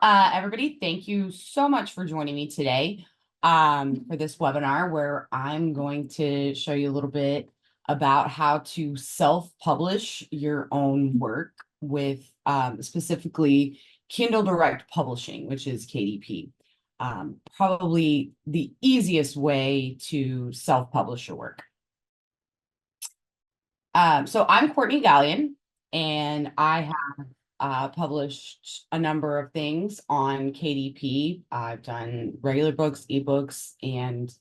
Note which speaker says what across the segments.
Speaker 1: Everybody, thank you so much for joining me today for this webinar where I'm going to show you a little bit about how to self-publish your own work with specifically Kindle Direct Publishing, which is KDP. Probably the easiest way to self-publish your work. So I'm Courtney Gallion, and I have published a number of things on KDP. I've done regular books, ebooks, and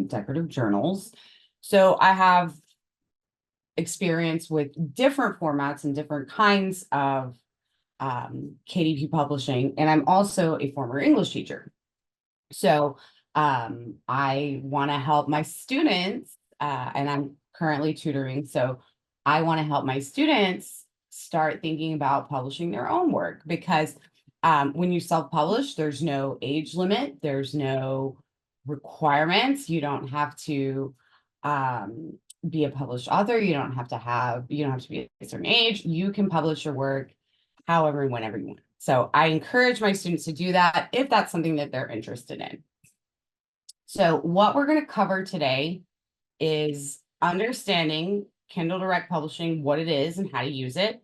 Speaker 1: decorative journals. So I have experience with different formats and different kinds of KDP publishing, and I'm also a former English teacher. So I want to help my students, and I'm currently tutoring. So I want to help my students start thinking about publishing their own work because when you self-publish, there's no age limit, there's no requirements. You don't have to be a published author. You don't have to be a certain age. You can publish your work however and whenever you want. So I encourage my students to do that if that's something that they're interested in. So what we're going to cover today is understanding Kindle Direct Publishing, what it is and how to use it.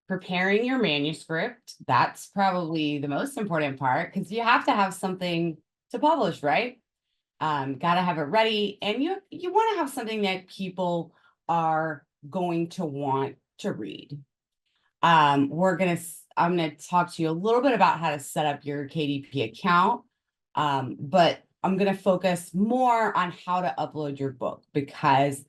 Speaker 1: Preparing your manuscript. That's probably the most important part because you have to have something to publish, right? Got to have it ready. And you want to have something that people are going to want to read. I'm going to talk to you a little bit about how to set up your KDP account. But I'm going to focus more on how to upload your book because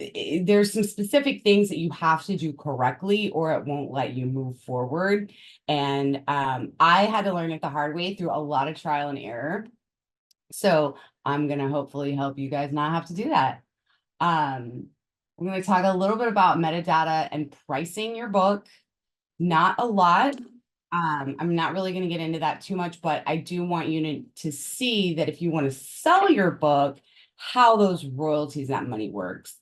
Speaker 1: there's some specific things that you have to do correctly or it won't let you move forward. And I had to learn it the hard way through a lot of trial and error. So I'm going to hopefully help you guys not have to do that. We're going to talk a little bit about metadata and pricing your book. Not a lot. I'm not really going to get into that too much, but I do want you to see that if you want to sell your book, how those royalties, that money works.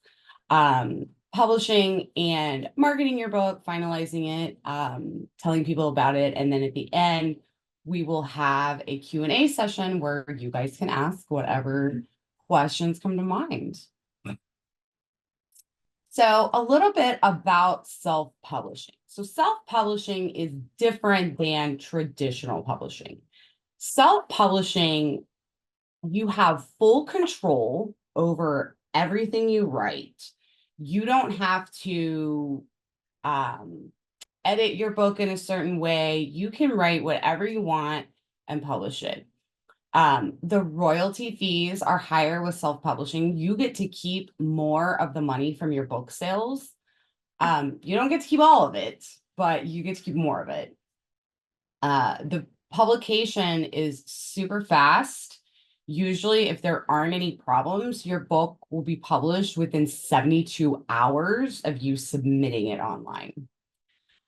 Speaker 1: Publishing and marketing your book, finalizing it, telling people about it. And then at the end, we will have a Q&A session where you guys can ask whatever questions come to mind. So a little bit about self-publishing. So self-publishing is different than traditional publishing. Self-publishing, you have full control over everything you write. You don't have to edit your book in a certain way. You can write whatever you want and publish it. The royalty fees are higher with self-publishing. You get to keep more of the money from your book sales. You don't get to keep all of it, but you get to keep more of it. The publication is super fast. Usually, if there aren't any problems, your book will be published within 72 hours of you submitting it online.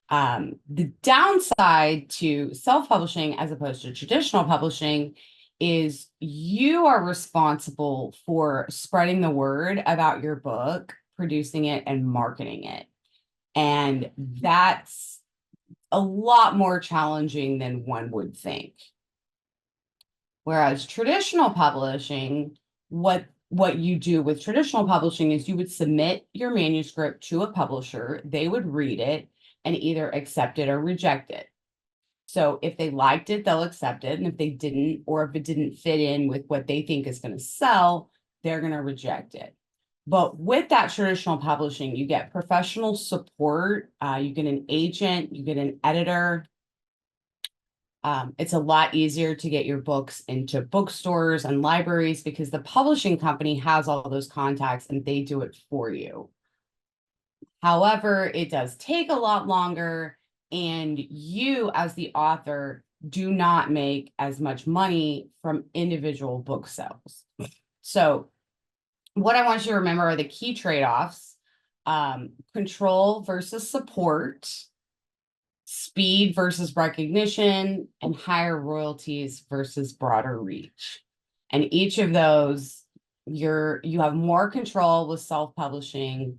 Speaker 1: The downside to self-publishing as opposed to traditional publishing is you are responsible for spreading the word about your book, producing it, and marketing it. And that's a lot more challenging than one would think. Whereas traditional publishing, what you do with traditional publishing is you would submit your manuscript to a publisher, they would read it and either accept it or reject it. So if they liked it, they'll accept it. And if they didn't, or if it didn't fit in with what they think is going to sell, they're going to reject it. But with that traditional publishing, you get professional support, you get an agent, you get an editor. It's a lot easier to get your books into bookstores and libraries because the publishing company has all those contacts and they do it for you. However, it does take a lot longer, and you as the author do not make as much money from individual book sales. So what I want you to remember are the key trade-offs: control versus support, speed versus recognition, and higher royalties versus broader reach. And each of those, you have more control with self-publishing,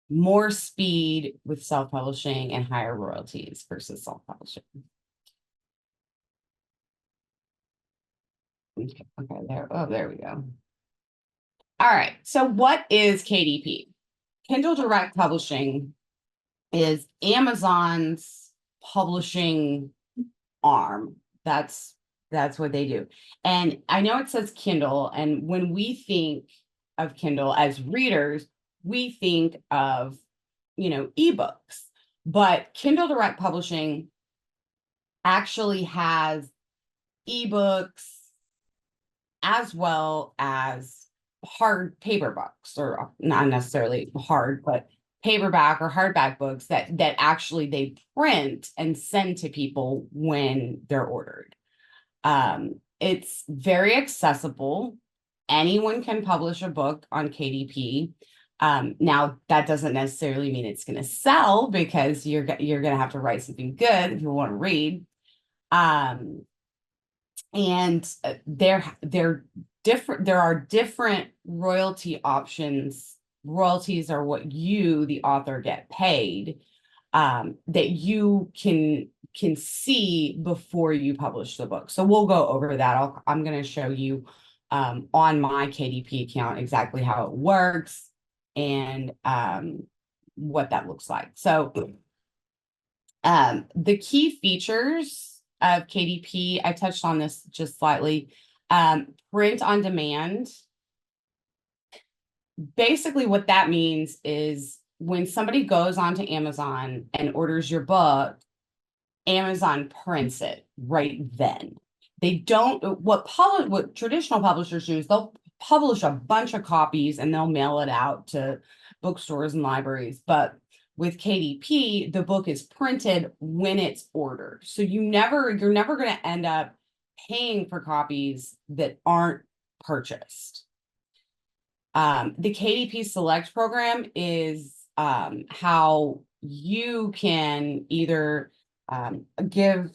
Speaker 1: more speed with self-publishing, and higher royalties versus self-publishing. Okay, there. Oh, there we go. All right. So what is KDP? Kindle Direct Publishing is Amazon's publishing arm. That's what they do. And I know it says Kindle, and when we think of Kindle as readers, we think of, ebooks. But Kindle Direct Publishing actually has ebooks as well as hard paper books, or not necessarily hard, but paperback or hardback books that actually they print and send to people when they're ordered. It's very accessible. Anyone can publish a book on KDP. Now that doesn't necessarily mean it's going to sell, because you're going to have to write something good if you want to read. And they're different. There are different royalty options. Royalties are what you, the author, get paid, that you can see before you publish the book. So we'll go over that. I'm going to show you on my KDP account exactly how it works, and what that looks like. So the key features of KDP, I touched on this just slightly. Print on demand. Basically, what that means is when somebody goes onto Amazon and orders your book, Amazon prints it right then. They don't, what traditional publishers do is they'll publish a bunch of copies and they'll mail it out to bookstores and libraries. But with KDP, the book is printed when it's ordered. So you're never going to end up paying for copies that aren't purchased. The KDP Select program is how you can either give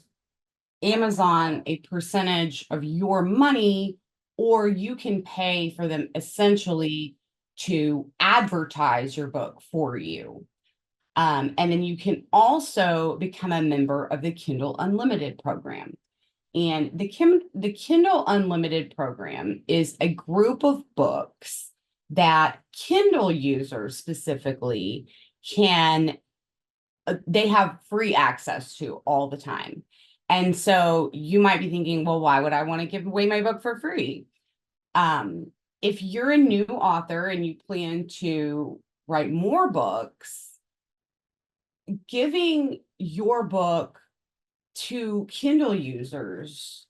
Speaker 1: Amazon a percentage of your money, or you can pay for them essentially to advertise your book for you. And then you can also become a member of the Kindle Unlimited program. And the Kindle Unlimited program is a group of books that Kindle users specifically can, they have free access to all the time. And so you might be thinking, well, why would I want to give away my book for free? If you're a new author and you plan to write more books, giving your book to Kindle users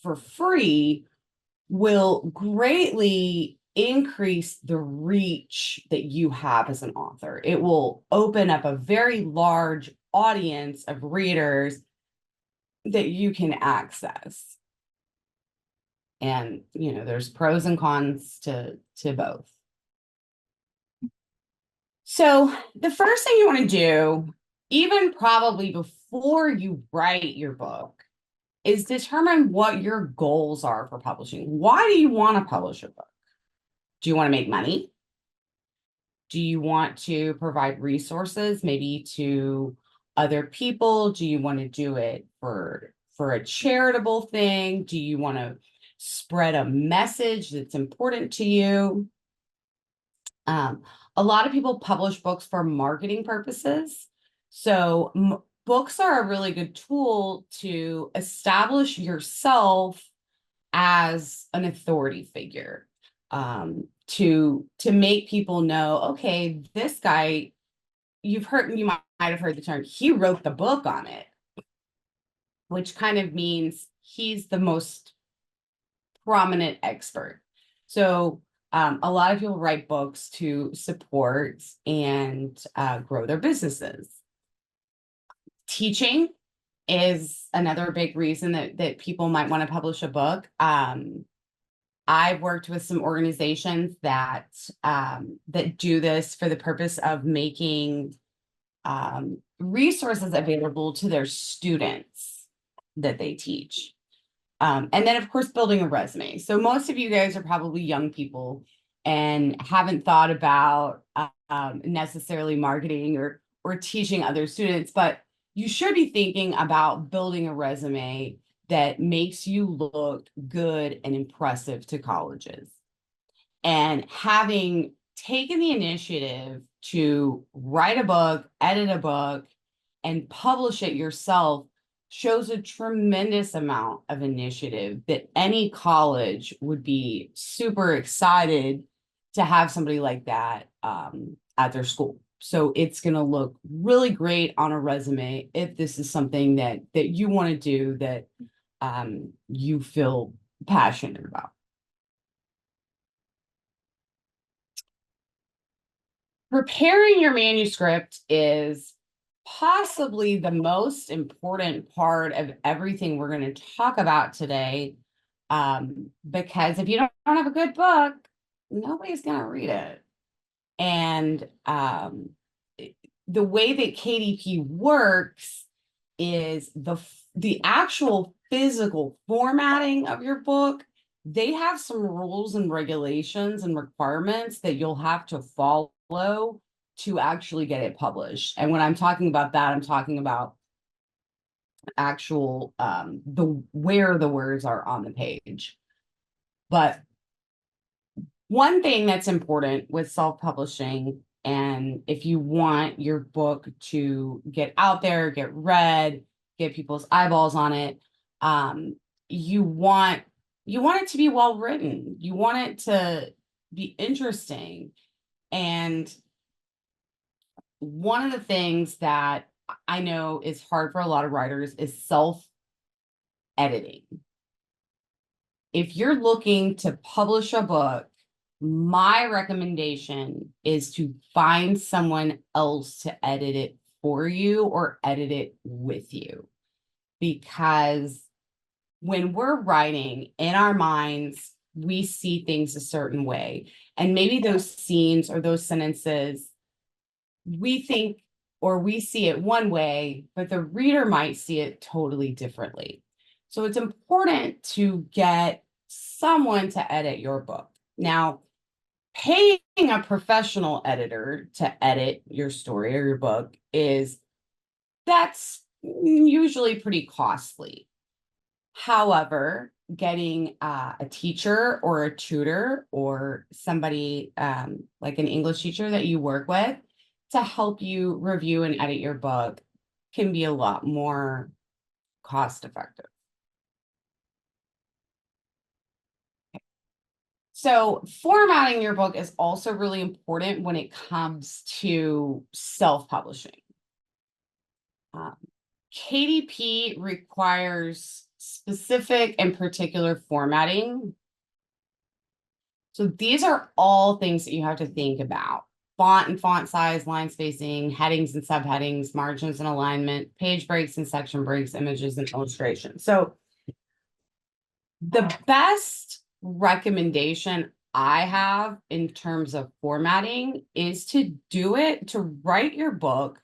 Speaker 1: for free will greatly increase the reach that you have as an author. It will open up a very large audience of readers that you can access. And, there's pros and cons to both. So the first thing you want to do, even probably before you write your book, is determine what your goals are for publishing. Why do you want to publish a book? Do you want to make money? Do you want to provide resources maybe to other people? Do you want to do it for a charitable thing? Do you want to spread a message that's important to you? A lot of people publish books for marketing purposes. So books are a really good tool to establish yourself as an authority figure, to make people know, okay, this guy, you might have heard the term, he wrote the book on it, which kind of means he's the most prominent expert. So a lot of people write books to support and grow their businesses. Teaching is another big reason that people might want to publish a book. I've worked with some organizations that do this for the purpose of making resources available to their students that they teach. And then, of course, building a resume. So most of you guys are probably young people and haven't thought about necessarily marketing or teaching other students, but you should be thinking about building a resume that makes you look good and impressive to colleges. And having taken the initiative to write a book, edit a book, and publish it yourself shows a tremendous amount of initiative that any college would be super excited to have somebody like that at their school. So it's going to look really great on a resume if this is something that you want to do, that you feel passionate about. Preparing your manuscript is possibly the most important part of everything we're going to talk about today. Because if you don't have a good book, nobody's going to read it. And the way that KDP works is the actual physical formatting of your book. They have some rules and regulations and requirements that you'll have to follow to actually get it published. And when I'm talking about that, I'm talking about actual where the words are on the page. But one thing that's important with self-publishing, and if you want your book to get out there, get read, get people's eyeballs on it, you want it to be well written. You want it to be interesting. And one of the things that I know is hard for a lot of writers is self-editing. If you're looking to publish a book, my recommendation is to find someone else to edit it for you or edit it with you. Because when we're writing in our minds, we see things a certain way. And maybe those scenes or those sentences, we think or we see it one way, but the reader might see it totally differently. So it's important to get someone to edit your book. Now, paying a professional editor to edit your story or your book that's usually pretty costly. However, getting a teacher or a tutor or somebody like an English teacher that you work with to help you review and edit your book can be a lot more cost effective. So formatting your book is also really important when it comes to self-publishing. KDP requires specific and particular formatting. So these are all things that you have to think about. Font and font size, line spacing, headings and subheadings, margins and alignment, page breaks and section breaks, images and illustrations. So the best recommendation I have in terms of formatting is to write your book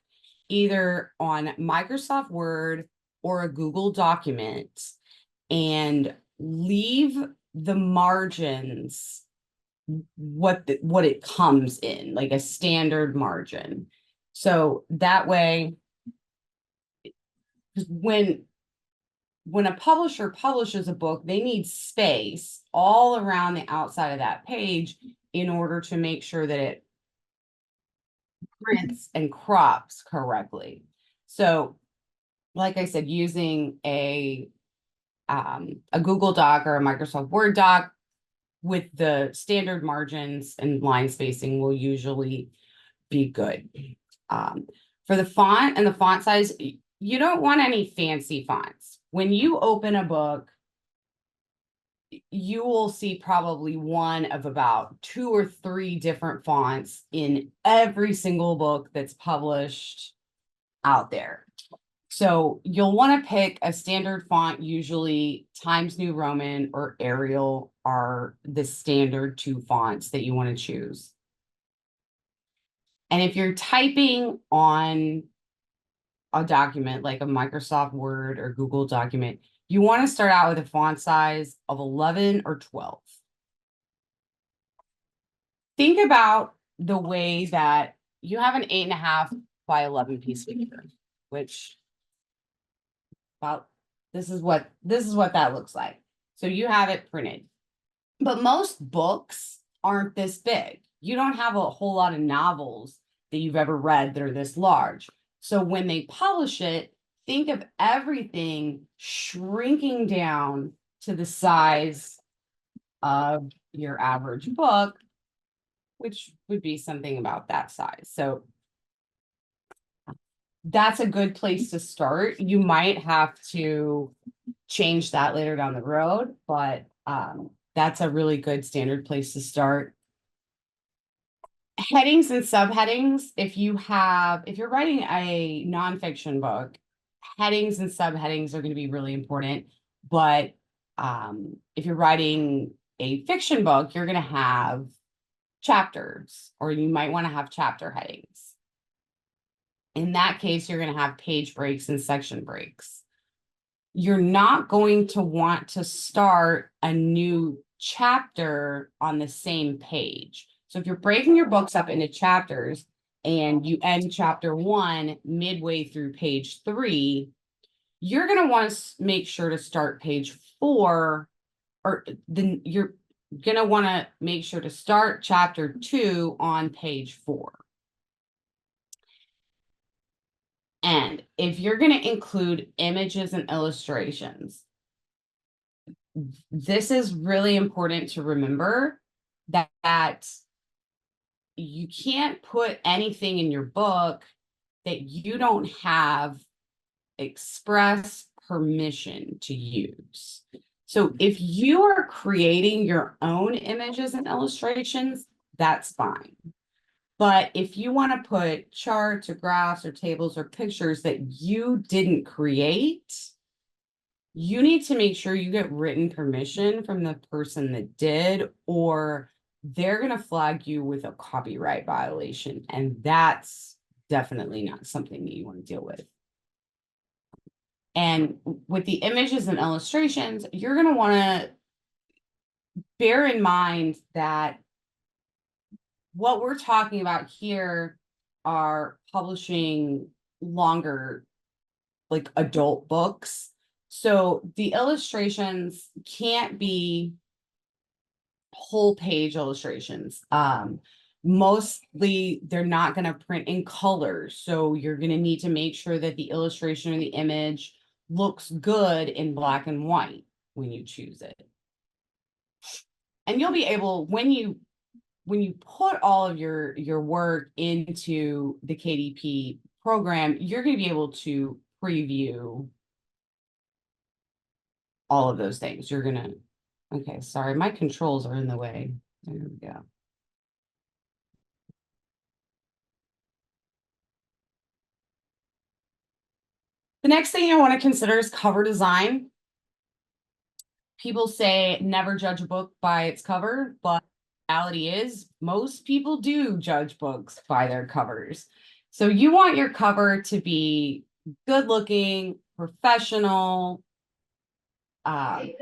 Speaker 1: either on Microsoft Word or a Google document and leave the margins what it comes in, like a standard margin. So that way, when a publisher publishes a book, they need space all around the outside of that page in order to make sure that it prints and crops correctly. So, like I said, using a Google Doc or a Microsoft Word doc with the standard margins and line spacing will usually be good. For the font and the font size, you don't want any fancy fonts. When you open a book, you will see probably one of about 2 or 3 different fonts in every single book that's published out there. So you'll want to pick a standard font. Usually Times New Roman or Arial are the standard 2 fonts that you want to choose. And if you're typing on a document like a Microsoft Word or Google document, you want to start out with a font size of 11 or 12. Think about the way that you have an 8.5 by 11 piece of paper, which about This is what that looks like. So you have it printed. But most books aren't this big. You don't have a whole lot of novels that you've ever read that are this large. So when they publish it, think of everything shrinking down to the size of your average book, which would be something about that size. So that's a good place to start. You might have to change that later down the road, but that's a really good standard place to start. Headings and subheadings, if you're writing a nonfiction book, headings and subheadings are going to be really important. But if you're writing a fiction book, you're going to have chapters, or you might want to have chapter headings. In that case, you're going to have page breaks and section breaks. You're not going to want to start a new chapter on the same page. So if you're breaking your books up into chapters and you end chapter 1 midway through page 3, you're going to want to make sure to start page 4, or then you're going to want to make sure to start chapter 2 on page 4. And if you're going to include images and illustrations, this is really important to remember that you can't put anything in your book that you don't have express permission to use. So if you are creating your own images and illustrations, that's fine. But if you want to put charts or graphs or tables or pictures that you didn't create, you need to make sure you get written permission from the person that did, or they're going to flag you with a copyright violation. And that's definitely not something that you want to deal with. And with the images and illustrations, you're going to want to bear in mind that what we're talking about here are publishing longer, like adult books. So the illustrations can't be whole page illustrations. Mostly they're not going to print in colors. So you're going to need to make sure that the illustration or the image looks good in black and white when you choose it. And you'll be able, when you put all of your work into the KDP program, you're going to be able to preview all of those things. You're going to, okay, sorry, my controls are in the way. There we go. The next thing I want to consider is cover design. People say never judge a book by its cover, but the reality is most people do judge books by their covers. So you want your cover to be good looking, professional. And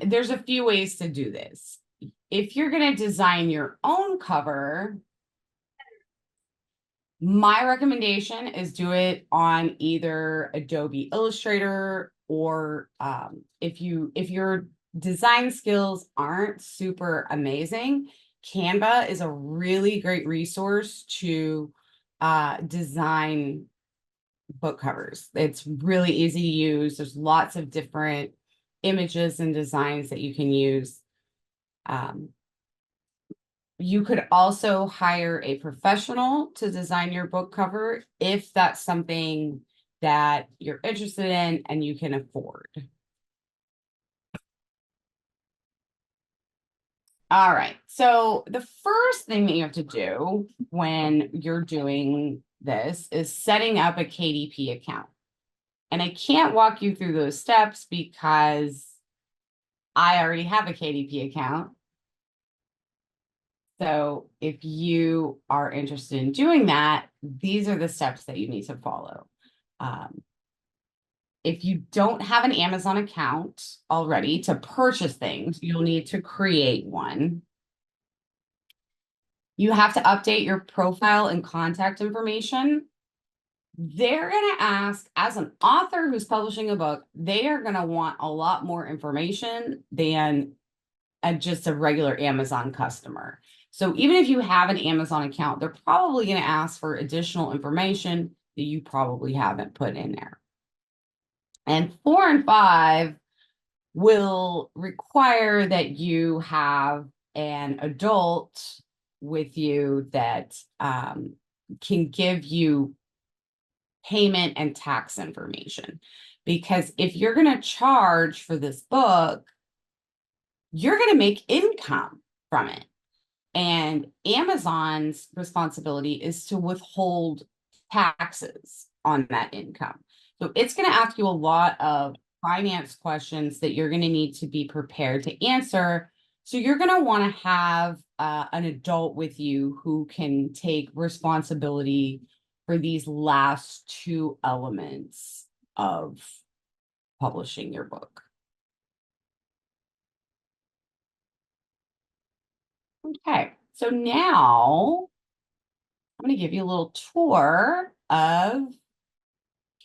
Speaker 1: there's a few ways to do this. If you're going to design your own cover, my recommendation is do it on either Adobe Illustrator, or if your design skills aren't super amazing, Canva is a really great resource to design book covers. It's really easy to use. There's lots of different images and designs that you can use. You could also hire a professional to design your book cover if that's something that you're interested in and you can afford. All right, so the first thing that you have to do when you're doing this is setting up a KDP account. And I can't walk you through those steps because I already have a KDP account. So if you are interested in doing that, these are the steps that you need to follow. If you don't have an Amazon account already to purchase things, you'll need to create one. You have to update your profile and contact information. they're going to ask, as an author who's publishing a book, they are going to want a lot more information than just a regular Amazon customer. So even if you have an Amazon account, they're probably going to ask for additional information that you probably haven't put in there. And 4 and 5 will require that you have an adult with you that can give you payment and tax information. Because if you're going to charge for this book, you're going to make income from it. And Amazon's responsibility is to withhold taxes on that income. So it's going to ask you a lot of finance questions that you're going to need to be prepared to answer. So you're going to want to have an adult with you who can take responsibility for these last two elements of publishing your book. Okay, so now I'm going to give you a little tour of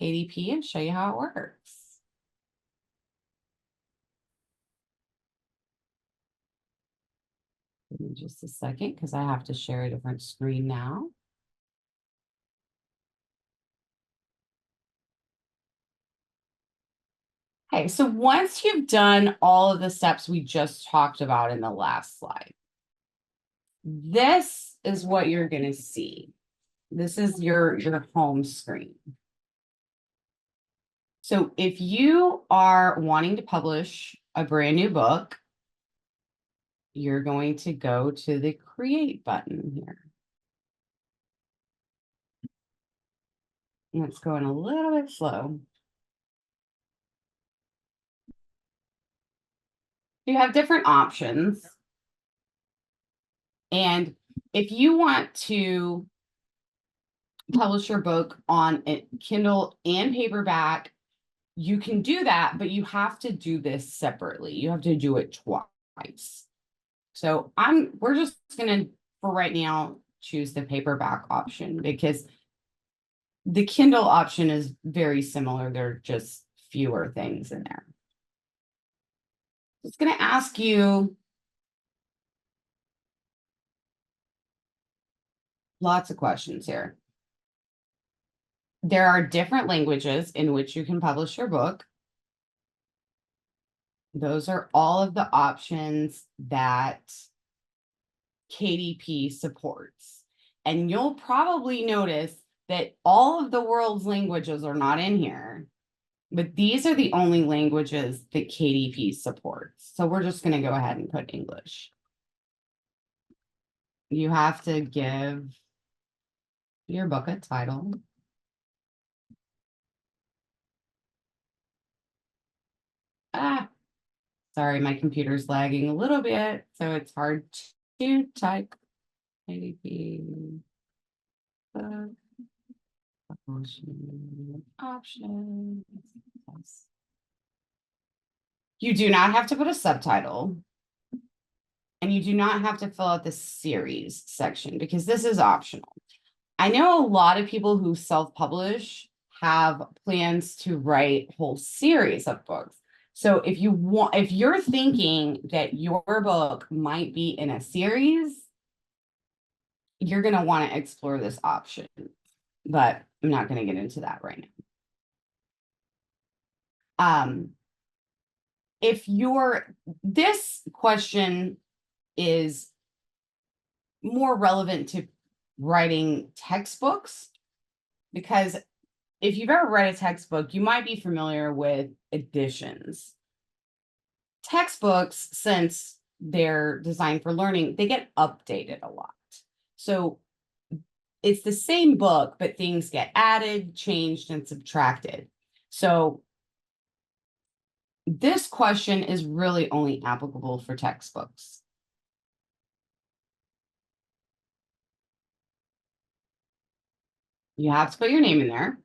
Speaker 1: KDP and show you how it works. Give me just a second because I have to share a different screen now. Okay, so once you've done all of the steps we just talked about in the last slide, this is what you're going to see. This is your home screen. So if you are wanting to publish a brand new book, you're going to go to the create button here. And it's going a little bit slow. You have different options. And if you want to publish your book on a Kindle and paperback, you can do that, but you have to do this separately. You have to do it twice. So we're just gonna, for right now, choose the paperback option because the Kindle option is very similar. There are just fewer things in there. It's gonna ask you lots of questions here. There are different languages in which you can publish your book. Those are all of the options that KDP supports. And you'll probably notice that all of the world's languages are not in here, but these are the only languages that KDP supports. So we're just going to go ahead and put English. You have to give your book a title. Sorry, my computer's lagging a little bit, so it's hard to type. KDP options. You do not have to put a subtitle. And you do not have to fill out the series section because this is optional. I know a lot of people who self-publish have plans to write whole series of books. So if you're thinking that your book might be in a series, you're going to want to explore this option, but I'm not going to get into that right now. This question is more relevant to writing textbooks, because if you've ever read a textbook, you might be familiar with editions. Textbooks, since they're designed for learning, they get updated a lot. So it's the same book, but things get added, changed, and subtracted. So this question is really only applicable for textbooks. You have to put your name in there,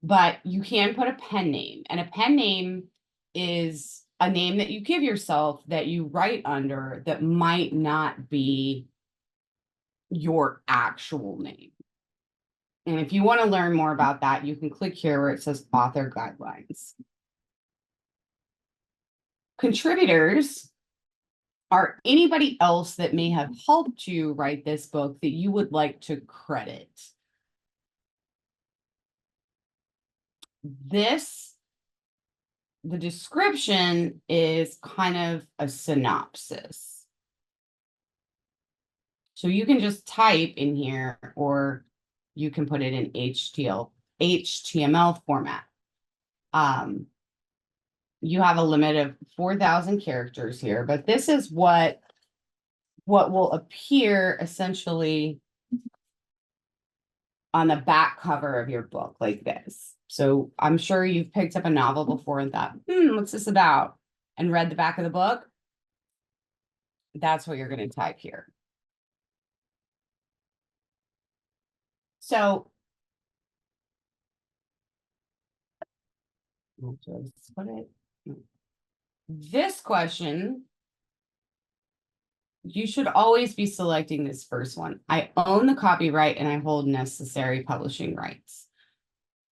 Speaker 1: but you can put a pen name, and a pen name is a name that you give yourself that you write under that might not be your actual name. And if you want to learn more about that, you can click here where it says author guidelines. Contributors are anybody else that may have helped you write this book that you would like to credit. The description is kind of a synopsis. So you can just type in here, or you can put it in HTML format. You have a limit of 4,000 characters here, but this is what will appear essentially on the back cover of your book, like this. So I'm sure you've picked up a novel before and thought, what's this about? And read the back of the book. That's what you're going to type here. So I'll just put it. This question, you should always be selecting this first one. I own the copyright and I hold necessary publishing rights.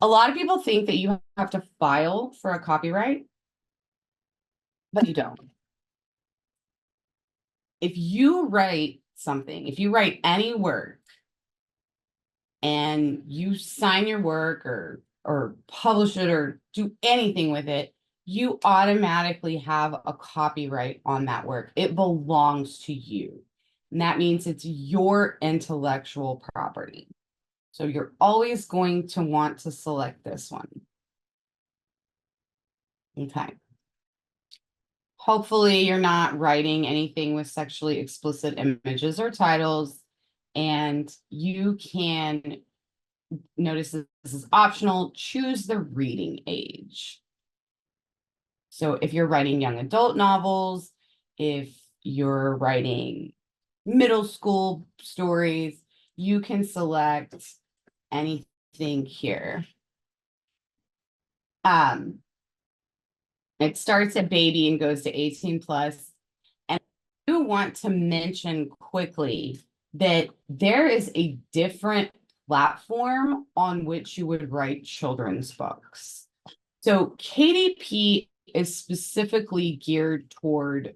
Speaker 1: A lot of people think that you have to file for a copyright, but you don't. If you write something, if you write any work and you sign your work or publish it or do anything with it, you automatically have a copyright on that work. It belongs to you. And that means it's your intellectual property. So you're always going to want to select this one. Okay. Hopefully you're not writing anything with sexually explicit images or titles, and you can notice this is optional. Choose the reading age. So if you're writing young adult novels, if you're writing middle school stories, you can select anything here. It starts at baby and goes to 18 plus. And I do want to mention quickly that there is a different platform on which you would write children's books. So KDP is specifically geared toward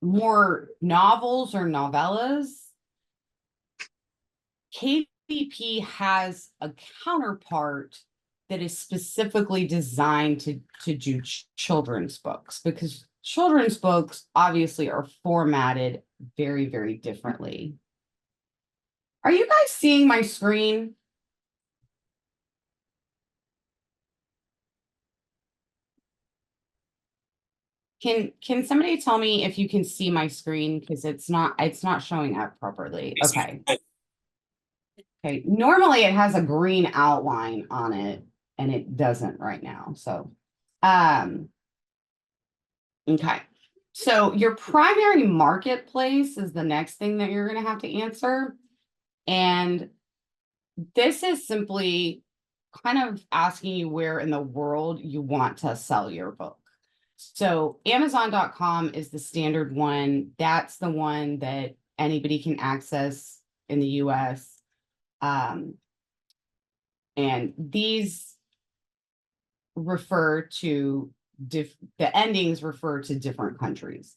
Speaker 1: more novels or novellas. KDP has a counterpart that is specifically designed to do children's books, because children's books obviously are formatted very, very differently. Are you guys seeing my screen? Can somebody tell me if you can see my screen? Because it's not showing up properly. Okay. Okay. Normally it has a green outline on it, and it doesn't right now. So okay. So your primary marketplace is the next thing that you're going to have to answer. And this is simply kind of asking you where in the world you want to sell your book. So Amazon.com is the standard one. That's the one that anybody can access in the US. And these refer to the endings refer to different countries.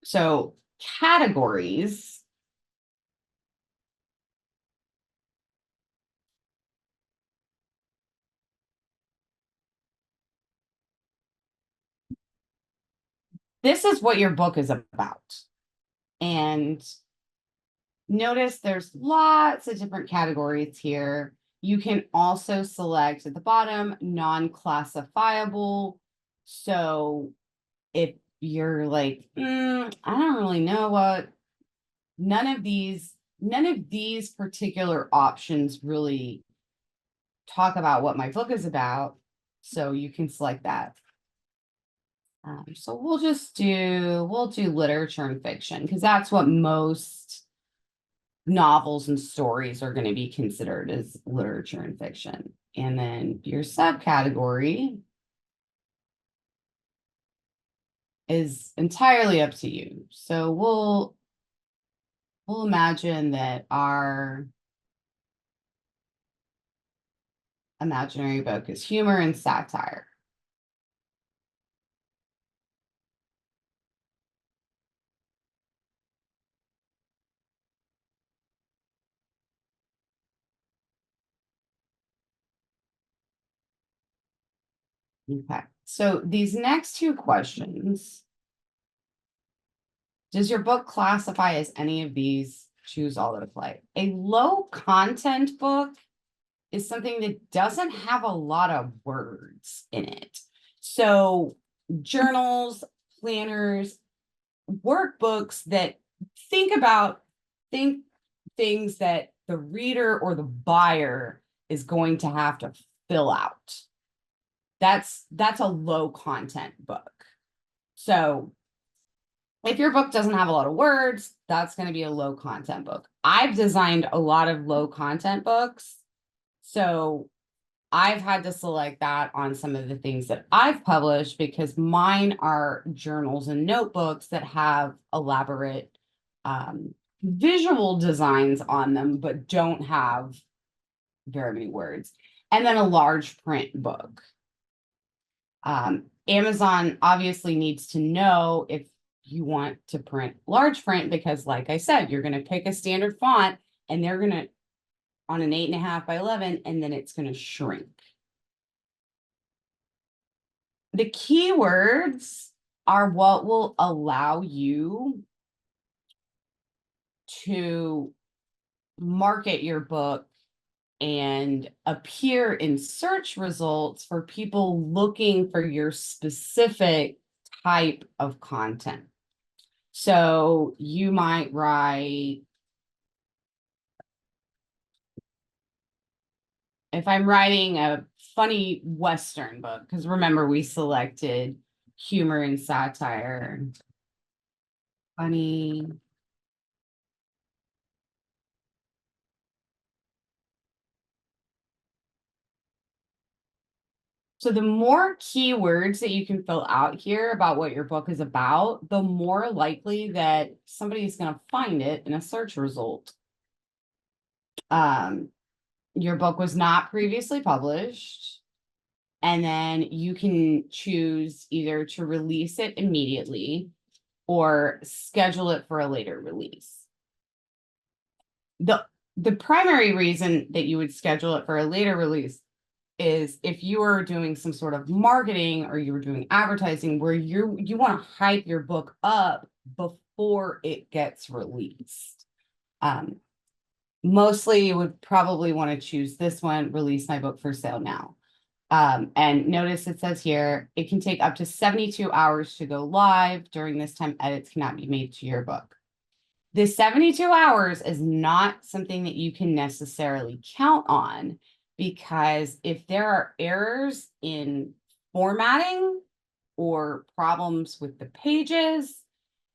Speaker 1: So categories. This is what your book is about. And notice there's lots of different categories here. You can also select at the bottom, non-classifiable. So if you're like, I don't really know what, none of these particular options really talk about what my book is about. So you can select that. So we'll do literature and fiction, because that's what most novels and stories are going to be considered as literature and fiction. And then your subcategory is entirely up to you. So we'll imagine that our imaginary book is humor and satire. Okay, so these next two questions. Does your book classify as any of these? Choose all to play. A low content book is something that doesn't have a lot of words in it. So journals, planners, workbooks that think things that the reader or the buyer is going to have to fill out. That's a low content book. So if your book doesn't have a lot of words, that's going to be a low content book. I've designed a lot of low content books. So I've had to select that on some of the things that I've published because mine are journals and notebooks that have elaborate visual designs on them, but don't have very many words. And then a large print book. Amazon obviously needs to know if you want to print large print because, like I said, you're going to pick a standard font and they're going to on an 8.5 by 11, and then it's going to shrink. The keywords are what will allow you to market your book and appear in search results for people looking for your specific type of content. So you might write, if I'm writing a funny Western book, because remember we selected humor and satire, funny So the more keywords that you can fill out here about what your book is about, the more likely that somebody's going to find it in a search result. Your book was not previously published, and then you can choose either to release it immediately or schedule it for a later release. The primary reason that you would schedule it for a later release is if you are doing some sort of marketing or you were doing advertising where you want to hype your book up before it gets released. Mostly you would probably want to choose this one, release my book for sale now. And notice it says here, it can take up to 72 hours to go live. During this time, edits cannot be made to your book. The 72 hours is not something that you can necessarily count on because if there are errors in formatting or problems with the pages,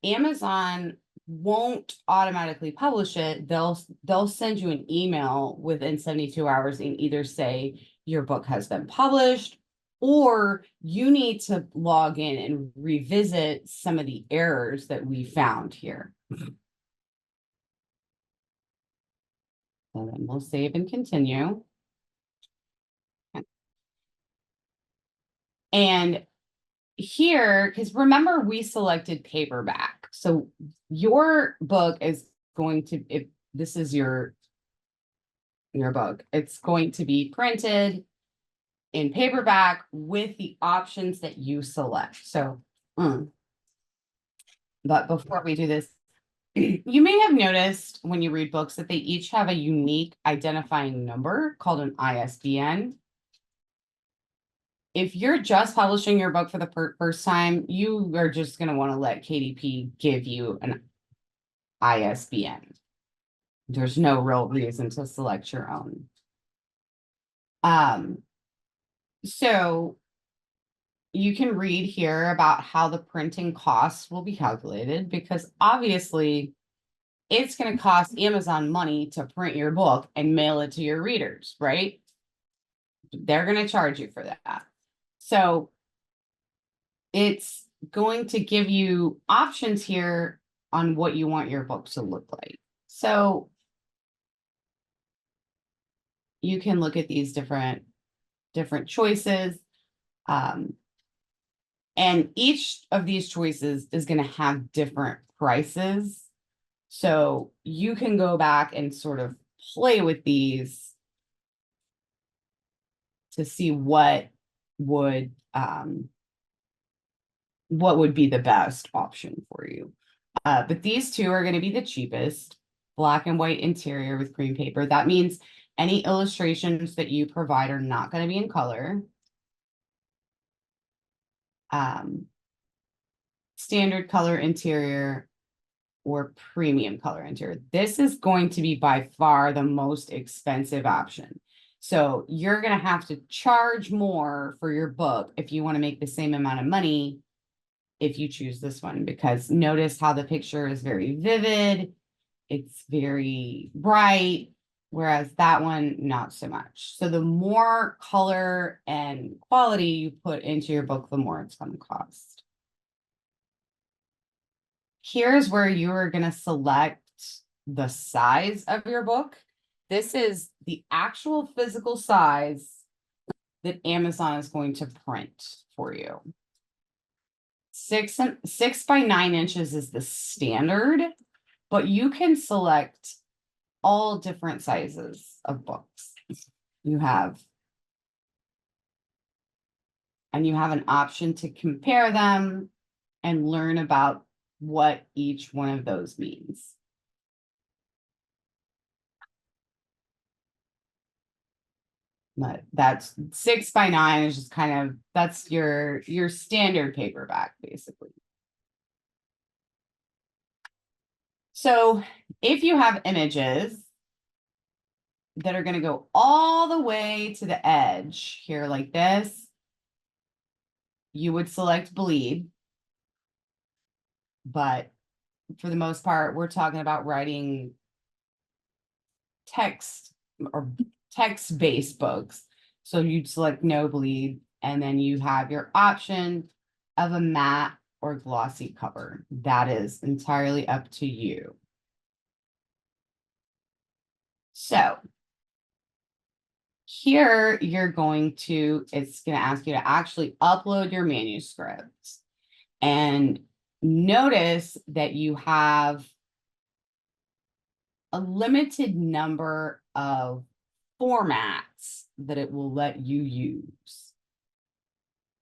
Speaker 1: Amazon won't automatically publish it. They'll send you an email within 72 hours and either say your book has been published or you need to log in and revisit some of the errors that we found here. So then we'll save and continue. And here, because remember we selected paperback. So your book is going to, if this is your book, it's going to be printed in paperback with the options that you select. So, but before we do this, you may have noticed when you read books that they each have a unique identifying number called an ISBN. If you're just publishing your book for the first time, you are just going to want to let KDP give you an ISBN. There's no real reason to select your own. So you can read here about how the printing costs will be calculated because obviously it's going to cost Amazon money to print your book and mail it to your readers, right? They're going to charge you for that. So it's going to give you options here on what you want your book to look like. So you can look at these different choices. And each of these choices is going to have different prices. So you can go back and sort of play with these to see what would be the best option for you. But these two are going to be the cheapest. Black and white interior with cream paper. That means any illustrations that you provide are not going to be in color. Standard color interior or premium color interior. This is going to be by far the most expensive option. So you're going to have to charge more for your book if you want to make the same amount of money if you choose this one, because notice how the picture is very vivid. It's very bright, whereas that one, not so much. So the more color and quality you put into your book, the more it's going to cost. Here's where you are going to select the size of your book. This is the actual physical size that Amazon is going to print for you. 6 by 9 inches is the standard, but you can select all different sizes of books. You have an option to compare them and learn about what each one of those means. But that's 6 by 9 is just kind of, that's your standard paperback, basically. So if you have images that are going to go all the way to the edge here like this, you would select bleed. But for the most part, we're talking about writing text or text-based books. So you'd select no bleed, and then you have your option of a matte or glossy cover. That is entirely up to you. So here it's going to ask you to actually upload your manuscript. And notice that you have a limited number of formats that it will let you use.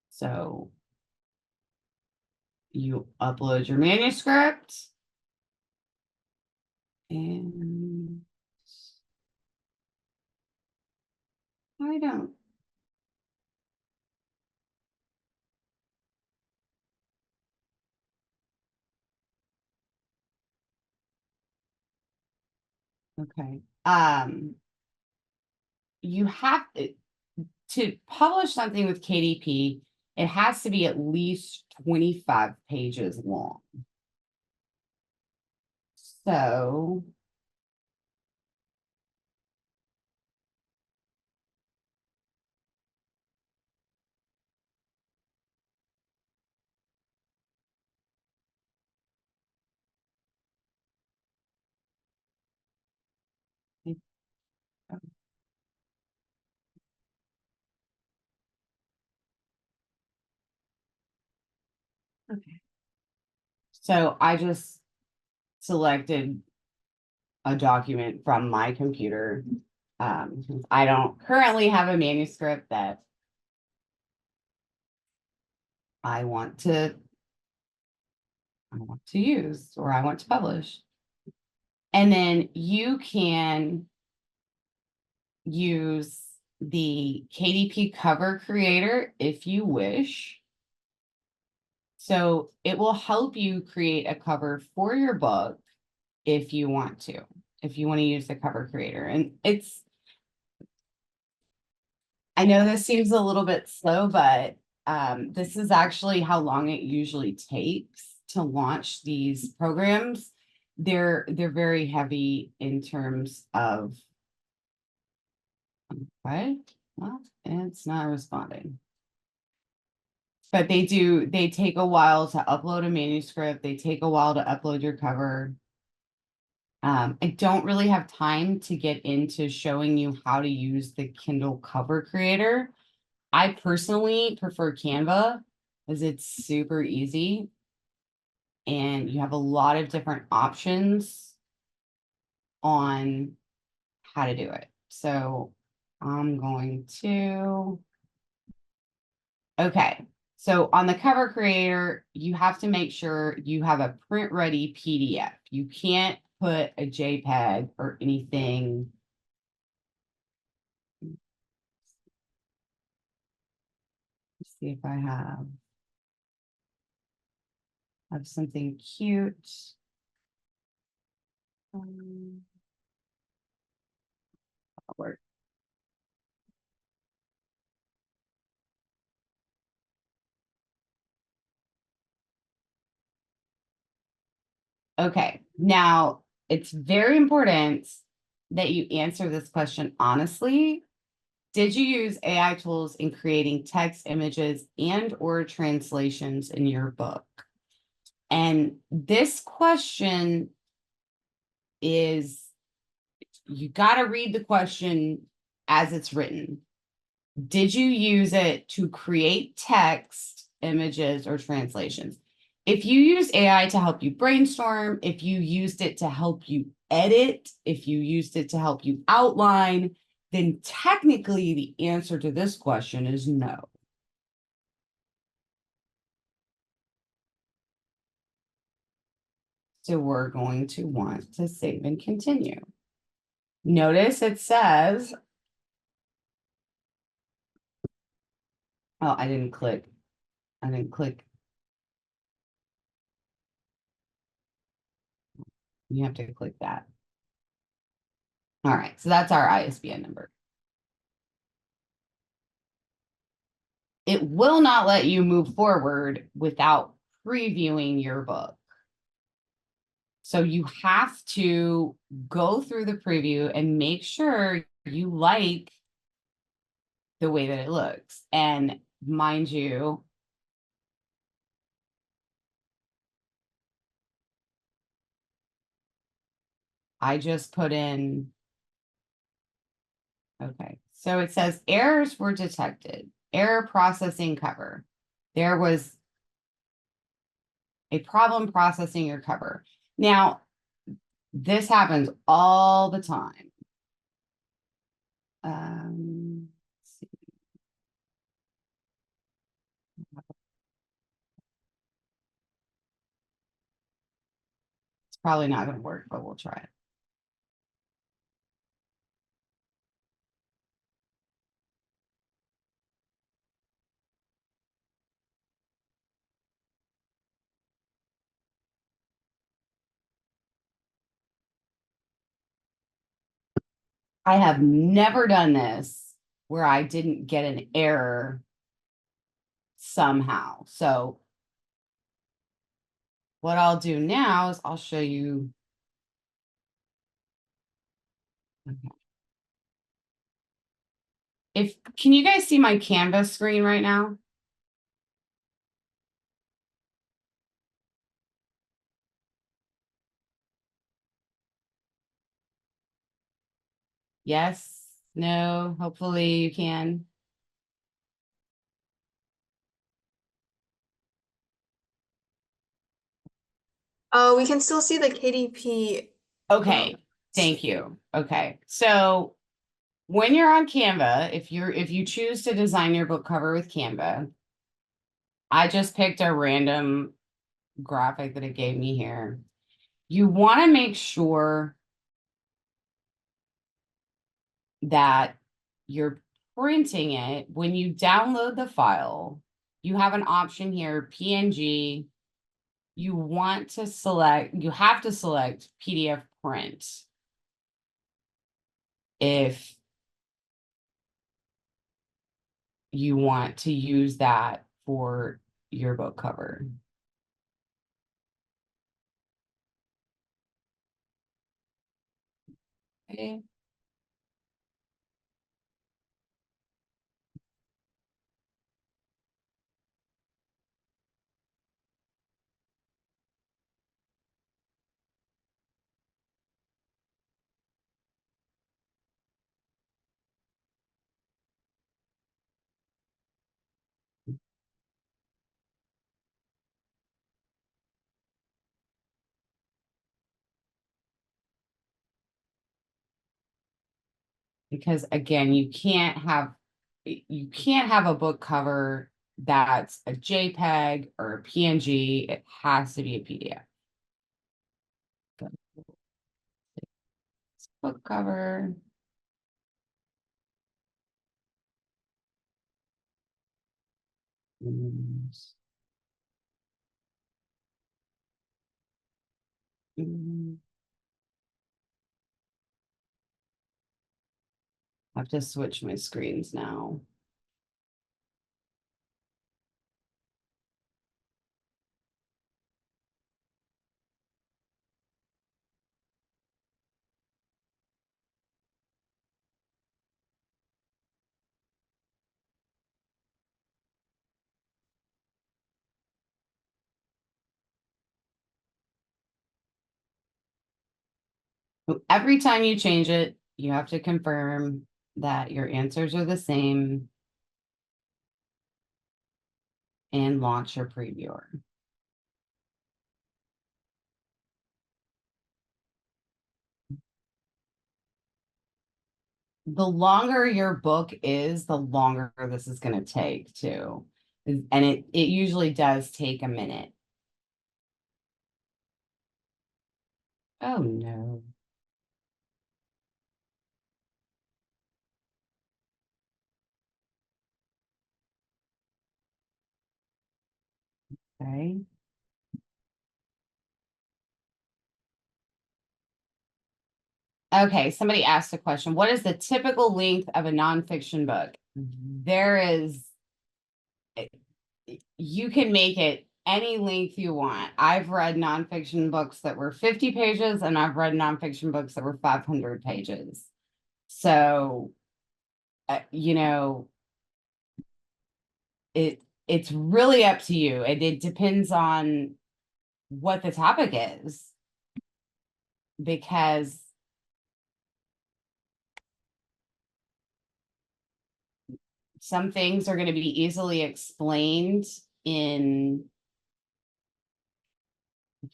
Speaker 1: So you upload your manuscript and I don't. Okay. You have to publish something with KDP, it has to be at least 25 pages long. So okay. So I just selected a document from my computer. I don't currently have a manuscript that I want to use or I want to publish. And then you can use the KDP cover creator if you wish. So it will help you create a cover for your book if you want to use the cover creator. And I know this seems a little bit slow, but this is actually how long it usually takes to launch these programs. They're very heavy in terms of what? Well, it's not responding. But they take a while to upload a manuscript. They take a while to upload your cover. I don't really have time to get into showing you how to use the Kindle Cover Creator. I personally prefer Canva because it's super easy and you have a lot of different options on how to do it. So I'm going to, okay. So on the Cover Creator, you have to make sure you have a print ready PDF. You can't put a JPEG or anything. Let's see if I have something cute. That'll work. Okay, now it's very important that you answer this question honestly. Did you use AI tools in creating text, images, and or translations in your book? And this question is, you got to read the question as it's written. Did you use it to create text, images, or translations? If you use AI to help you brainstorm, if you used it to help you edit, if you used it to help you outline, then technically the answer to this question is no. So we're going to want to save and continue. Notice it says, oh, I didn't click. You have to click that. All right, so that's our ISBN number. It will not let you move forward without previewing your book. So you have to go through the preview and make sure you like the way that it looks. And mind you, I just put in, okay. So it says errors were detected, error processing cover. There was a problem processing your cover. Now, this happens all the time. Let's see. It's probably not going to work, but we'll try it. I have never done this where I didn't get an error somehow. So what I'll do now is I'll show you. Okay. Can you guys see my Canvas screen right now? Yes, no, hopefully you can.
Speaker 2: We can still see the KDP.
Speaker 1: Okay, thank you. Okay, so when you're on Canva, if you choose to design your book cover with Canva, I just picked a random graphic that it gave me here. You want to make sure that you're printing it. When you download the file, you have an option here, PNG. You have to select PDF print if you want to use that for your book cover. Okay. Because again, you can't have a book cover that's a JPEG or a PNG. It has to be a PDF. Book cover. Mm, mm, I have to switch my screens now. Every time you change it, you have to confirm that your answers are the same and launch your previewer. The longer your book is, the longer this is going to take too. And it usually does take a minute. Oh no. Okay. Okay, somebody asked a question. What is the typical length of a nonfiction book? There is, you can make it any length you want. I've read nonfiction books that were 50 pages and I've read nonfiction books that were 500 pages. So, you know, it's really up to you. It depends on what the topic is, because some things are going to be easily explained in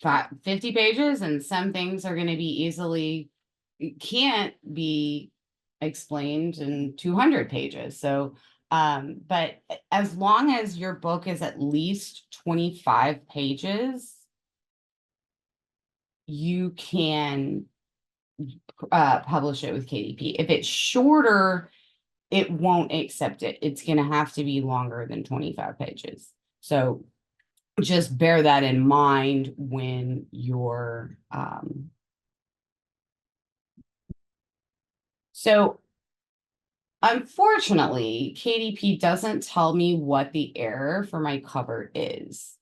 Speaker 1: 50 pages, and some things are going to be easily can't be explained in 200 pages. So, but as long as your book is at least 25 pages, you can publish it with KDP. If it's shorter, it won't accept it. It's going to have to be longer than 25 pages. So just bear that in mind when you're so unfortunately, KDP doesn't tell me what the error for my cover is.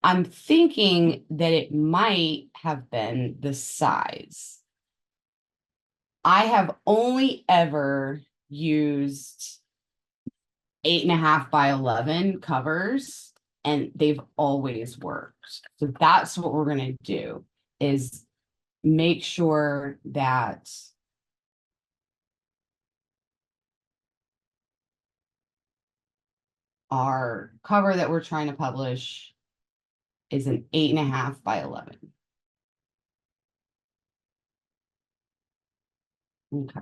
Speaker 1: I'm thinking that it might have been the size. I have only ever used 8.5 by 11 covers, and they've always worked. So that's what we're going to do, is make sure that our cover that we're trying to publish is an 8.5 by 11. Okay.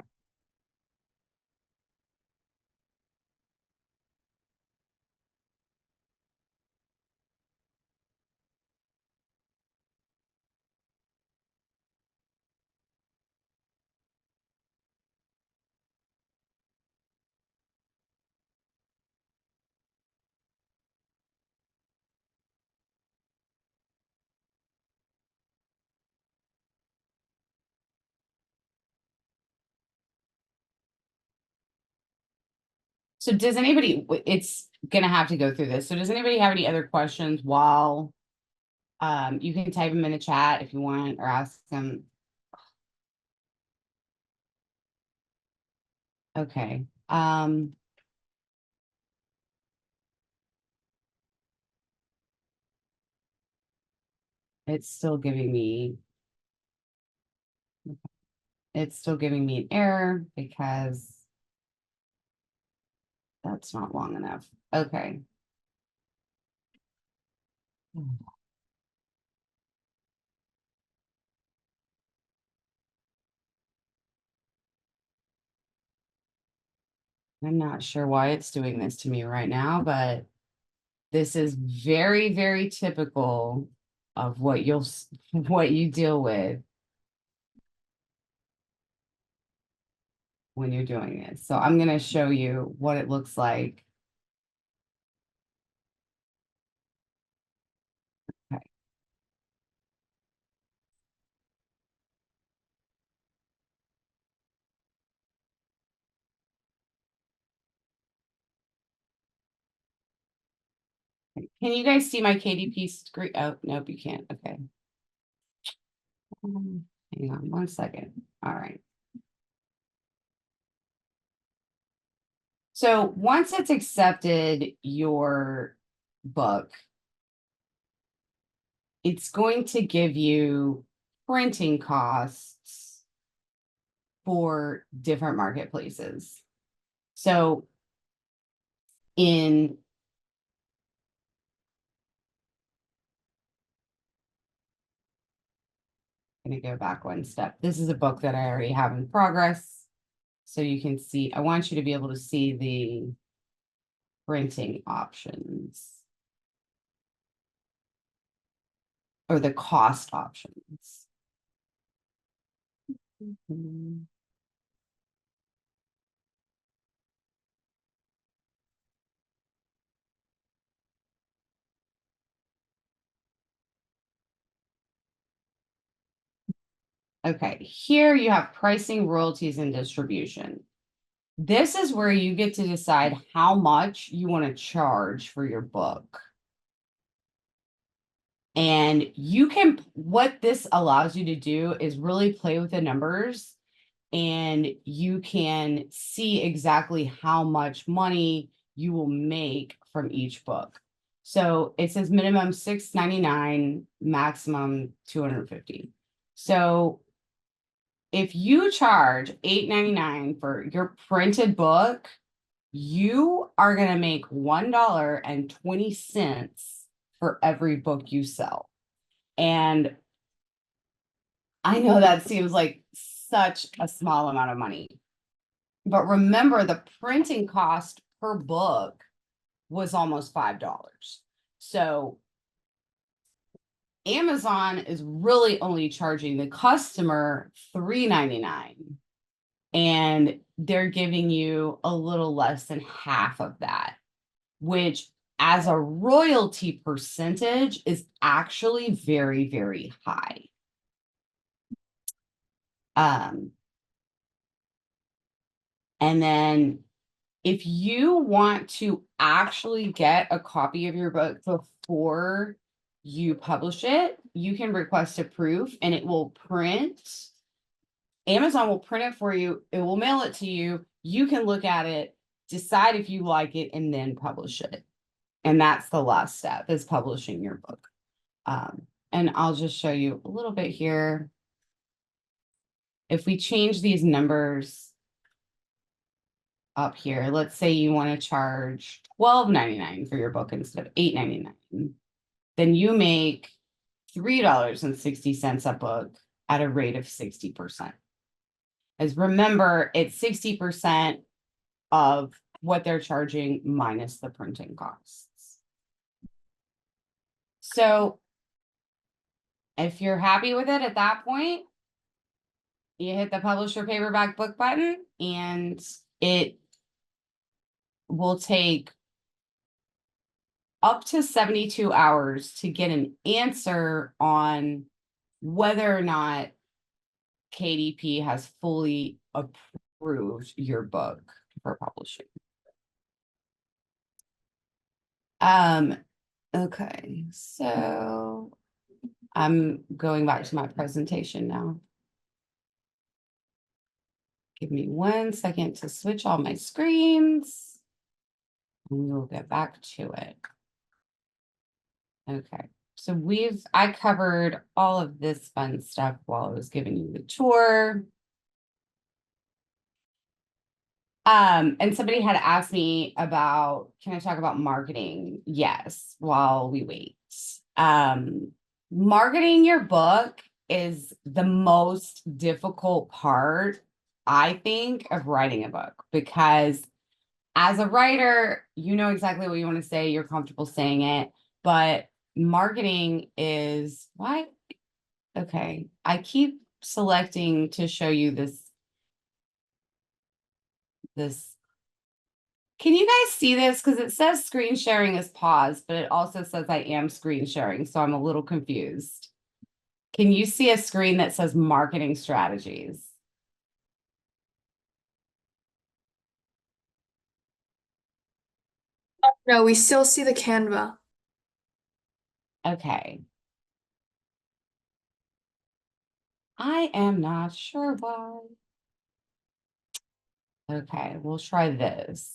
Speaker 1: So does anybody, it's gonna have to go through this. So does anybody have any other questions while you can type them in the chat if you want, or ask them. Okay. It's still giving me an error because that's not long enough. Okay. I'm not sure why it's doing this to me right now, but this is very, very typical of what what you deal with when you're doing this. So I'm going to show you what it looks like. Okay. Can you guys see my KDP screen? Oh, nope, you can't. Okay. Hang on 1 second. All right. So once it's accepted your book, it's going to give you printing costs for different marketplaces. So in I'm going to go back 1 step. This is a book that I already have in progress. So you can see, I want you to be able to see the printing options or the cost options. Okay, here you have pricing, royalties, and distribution. This is where you get to decide how much you want to charge for your book. And you can, what this allows you to do is really play with the numbers, and you can see exactly how much money you will make from each book. So it says minimum $6.99, maximum $250. So if you charge $8.99 for your printed book, you are going to make $1.20 for every book you sell. And I know that seems like such a small amount of money, but remember the printing cost per book was almost $5. So Amazon is really only charging the customer $3.99, and they're giving you a little less than half of that, which as a royalty percentage is actually very, very high. And then if you want to actually get a copy of your book before you publish it, you can request a proof and it will print. Amazon will print it for you. It will mail it to you. You can look at it, decide if you like it, and then publish it. And that's the last step, is publishing your book. And I'll just show you a little bit here. If we change these numbers up here, let's say you want to charge $12.99 for your book instead of $8.99, then you make $3.60 a book at a rate of 60%. As remember, it's 60% of what they're charging minus the printing costs. So if you're happy with it at that point, you hit the publish your paperback book button, and it will take up to 72 hours to get an answer on whether or not KDP has fully approved your book for publishing. Okay, so I'm going back to my presentation now. Give me 1 second to switch all my screens, and we will get back to it. Okay, so I covered all of this fun stuff while I was giving you the tour. And somebody had asked me about, can I talk about marketing? Yes, while we wait. Marketing your book is the most difficult part, I think, of writing a book, because as a writer, you know exactly what you want to say, you're comfortable saying it, but marketing is why? Okay, I keep selecting to show you this. Can you guys see this? Because it says screen sharing is paused, but it also says I am screen sharing, so I'm a little confused. Can you see a screen that says marketing strategies?
Speaker 2: No, we still see the Canva.
Speaker 1: Okay. I am not sure why. Okay, we'll try this.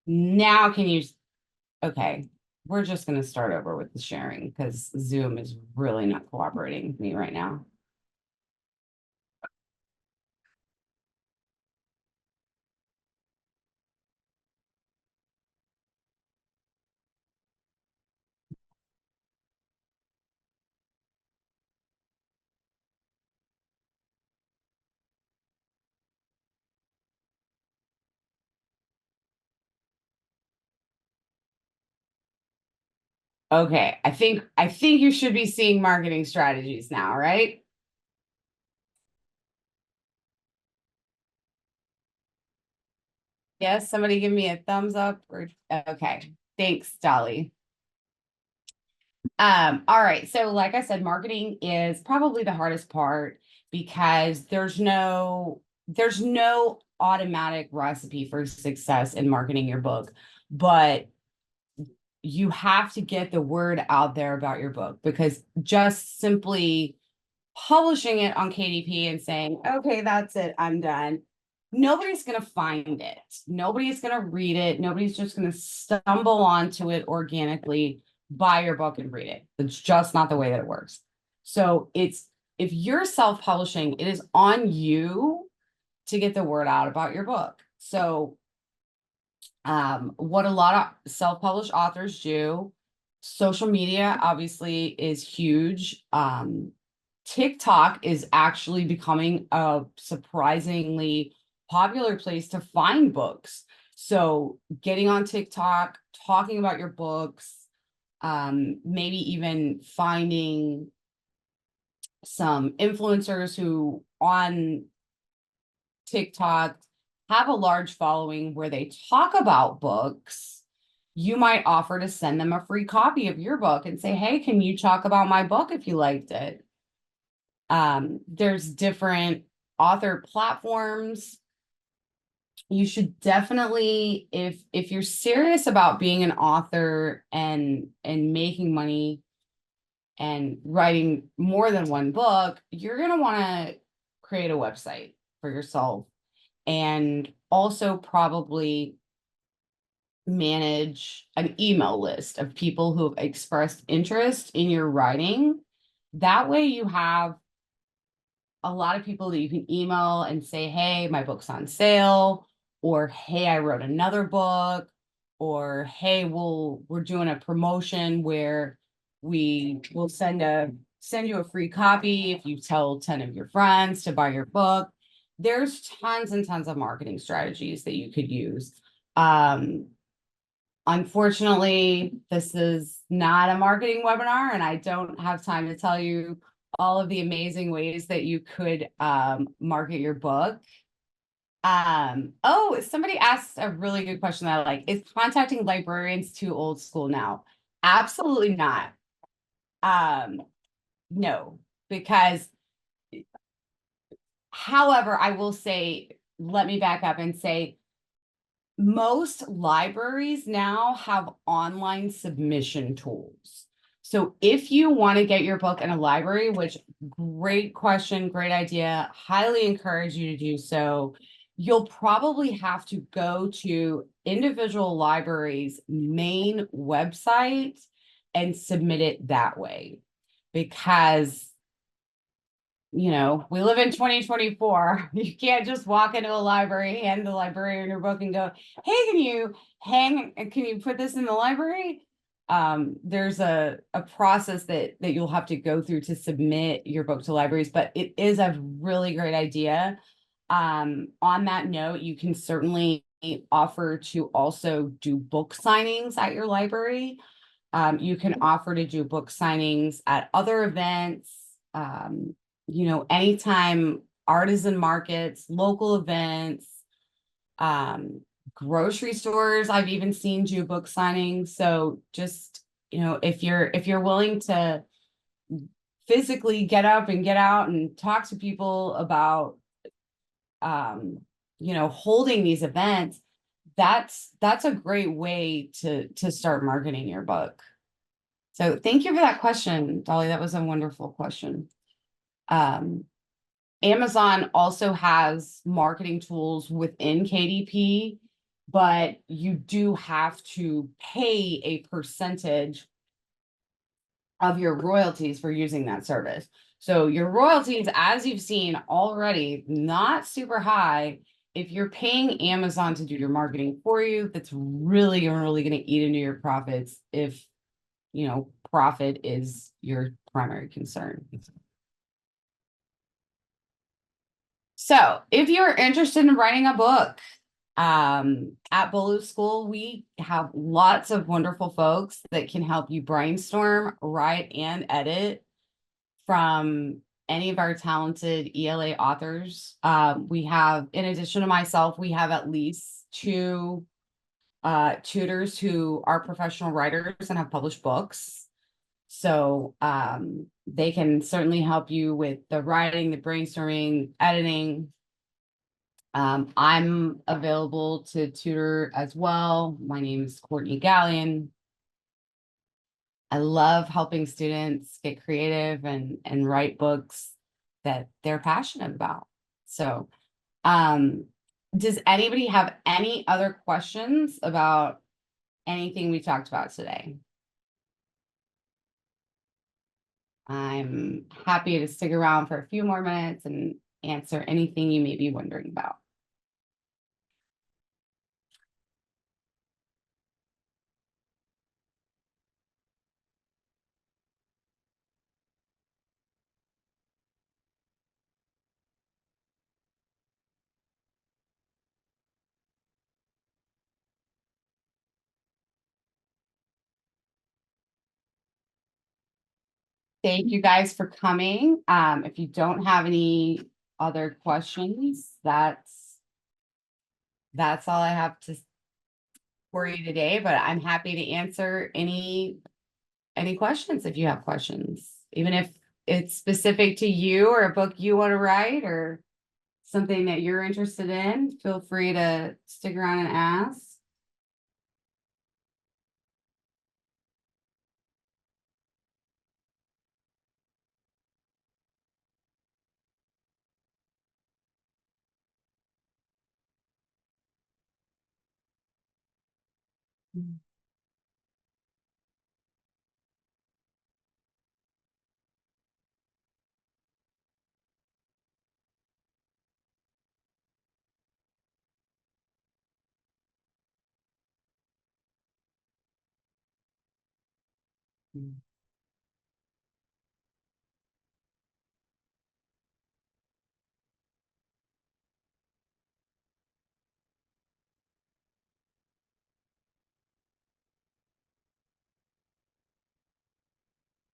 Speaker 1: Now can you, okay, we're just gonna start over with the sharing because Zoom is really not cooperating with me right now. Okay, I think you should be seeing marketing strategies now, right? Yes, somebody give me a thumbs up or okay. Thanks, Dolly. All right. So like I said, marketing is probably the hardest part because there's no automatic recipe for success in marketing your book, but you have to get the word out there about your book because just simply publishing it on KDP and saying, okay, that's it, I'm done. Nobody's going to find it. Nobody's going to read it. Nobody's just going to stumble onto it organically, buy your book and read it. It's just not the way that it works. So if you're self-publishing, it is on you to get the word out about your book. So what a lot of self-published authors do, social media obviously is huge. TikTok is actually becoming a surprisingly popular place to find books. So getting on TikTok, talking about your books, maybe even finding some influencers who on TikTok have a large following where they talk about books, you might offer to send them a free copy of your book and say, hey, can you talk about my book if you liked it? There's different author platforms. You should definitely, if you're serious about being an author and making money and writing more than one book, you're going to want to create a website for yourself and also probably manage an email list of people who have expressed interest in your writing. That way you have a lot of people that you can email and say, hey, my book's on sale, or hey, I wrote another book, or hey, we're doing a promotion where we will send you a free copy if you tell 10 of your friends to buy your book. There's tons and tons of marketing strategies that you could use. Unfortunately, this is not a marketing webinar, and I don't have time to tell you all of the amazing ways that you could market your book. Oh, somebody asked a really good question that I like. Is contacting librarians too old school now? Absolutely not. No, because however, I will say, let me back up and say, most libraries now have online submission tools. So if you want to get your book in a library, which great question, great idea, highly encourage you to do so. You'll probably have to go to individual libraries' main website and submit it that way because we live in 2024. You can't just walk into a library, hand the librarian your book and go, hey, can you put this in the library? There's a process that you'll have to go through to submit your book to libraries, but it is a really great idea. On that note, you can certainly offer to also do book signings at your library. You can offer to do book signings at other events, anytime, artisan markets, local events, um, grocery stores. I've even seen do book signings. So just, if you're willing to physically get up and get out and talk to people about, holding these events, that's a great way to start marketing your book. So thank you for that question, Dolly. That was a wonderful question. Amazon also has marketing tools within KDP, but you do have to pay a percentage of your royalties for using that service. So your royalties, as you've seen already, not super high. If you're paying Amazon to do your marketing for you, that's really going to eat into your profits if, profit is your primary concern. So if you're interested in writing a book, at Bolu School, we have lots of wonderful folks that can help you brainstorm, write, and edit from any of our talented ELA authors. We have, in addition to myself, we have at least two tutors who are professional writers and have published books. So they can certainly help you with the writing, the brainstorming, editing. I'm available to tutor as well. My name is Courtney Gallion. I love helping students get creative and write books that they're passionate about. So, does anybody have any other questions about anything we talked about today? I'm happy to stick around for a few more minutes and answer anything you may be wondering about. Thank you guys for coming. If you don't have any other questions, that's all I have to for you today, but I'm happy to answer any questions if you have questions, even if it's specific to you or a book you want to write or something that you're interested in, feel free to stick around and ask.